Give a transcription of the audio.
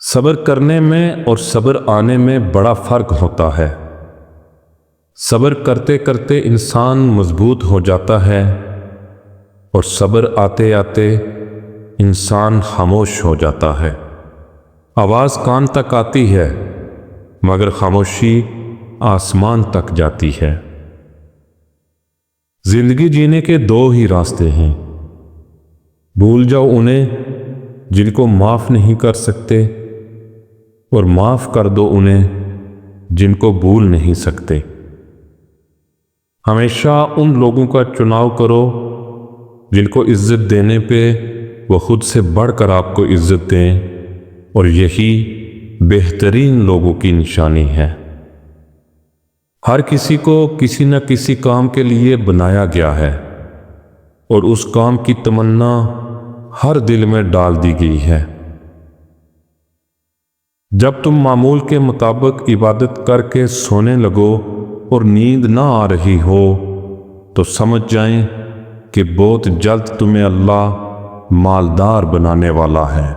صبر کرنے میں اور صبر آنے میں بڑا فرق ہوتا ہے۔ صبر کرتے کرتے انسان مضبوط ہو جاتا ہے اور صبر آتے آتے انسان خاموش ہو جاتا ہے۔ آواز کان تک آتی ہے مگر خاموشی آسمان تک جاتی ہے۔ زندگی جینے کے دو ہی راستے ہیں، بھول جاؤ انہیں جن کو معاف نہیں کر سکتے اور معاف کر دو انہیں جن کو بھول نہیں سکتے۔ ہمیشہ ان لوگوں کا چناؤ کرو جن کو عزت دینے پہ وہ خود سے بڑھ کر آپ کو عزت دیں، اور یہی بہترین لوگوں کی نشانی ہے۔ ہر کسی کو کسی نہ کسی کام کے لیے بنایا گیا ہے اور اس کام کی تمنا ہر دل میں ڈال دی گئی ہے۔ جب تم معمول کے مطابق عبادت کر کے سونے لگو اور نیند نہ آ رہی ہو تو سمجھ جائیں کہ بہت جلد تمہیں اللہ مالدار بنانے والا ہے۔